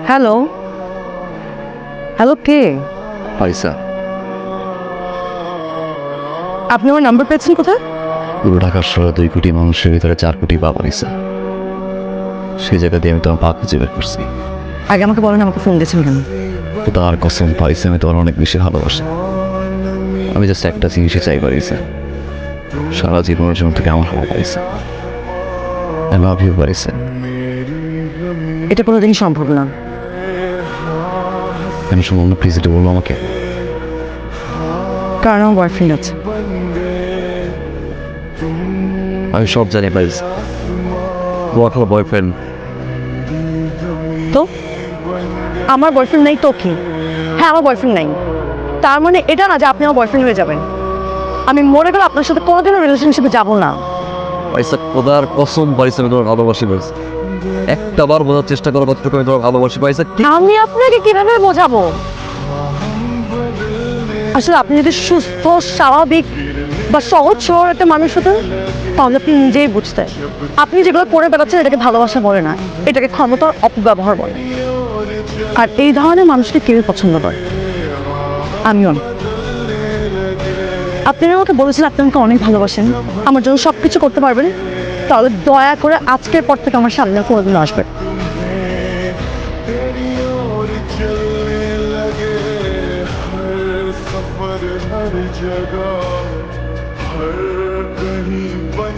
Hello, hello, কে? পয়সা আপনি আমার নাম্বার পেয়েছেন কোথায়? পুরো ঢাকার শহরে 2 কোটি মানুষের ভিতরে 4 কোটি পা পয়সা। সেই জায়গা দিয়ে আমি তোমার পা খুঁজে বের করছি। আগে আমাকে বলেন আমাকে ফোন দিয়েছেন কেন? তার কসম পাইছে আমি তোমার অনেক বেশি ভালোবাসি। আমি জাস্ট একটা জিনিসই চাই পারিছে, সারা জীবনের জন্য থেকে আমার হারা পাইছে। আই লাভ ইউ পারিছে। এটা কোনোদিনই সম্ভব না। কেন সম্ভব না? প্লিজ এটা বলবো আমাকে। কারণ আমার বয়ফ্রেন্ড আছে। আমি সব জানি পাইছে। তোমার বয়ফ্রেন্ড তো আমার বয়ফ্রেন্ড নেই তো কি? হ্যাঁ, আমার বয়ফ্রেন্ড নেই, তার মানে এটা না যে আপনি আমার বয়ফ্রেন্ড হয়ে যাবেন। আমি মরে গেলে আপনার সাথে কোনোদিনও রিলেশনশিপে যাব না। পয়সা খোদার কসম পাইছে আমি তোমার ভালোবাসি পাইছে। একটা বার বোঝার চেষ্টা করো কতটুকু আমি তোমার ভালোবাসি পাইছে। আমি আপনাকে কিভাবে বোঝাবো? আসলে আপনি যদি সুস্থ, স্বাভাবিক বা সহজ সরল একটা মানুষ হতেন তাহলে আপনি নিজেই বুঝতেন আপনি যেগুলো করে বেড়াচ্ছেন এটাকে ভালোবাসা বলে না, এটাকে ক্ষমতার অপব্যবহার বলে। আর এই ধরনের মানুষকে কেউই পছন্দ করে, আমিও না। আপনি আমাকে বলেছেন আপনি আমাকে অনেক ভালোবাসেন, আমার জন্য সব কিছু করতে পারবেন, তাহলে দয়া করে আজকের পর থেকে আমার সামনে কোনোদিন আসবেন। हर जगह हर कहीं बन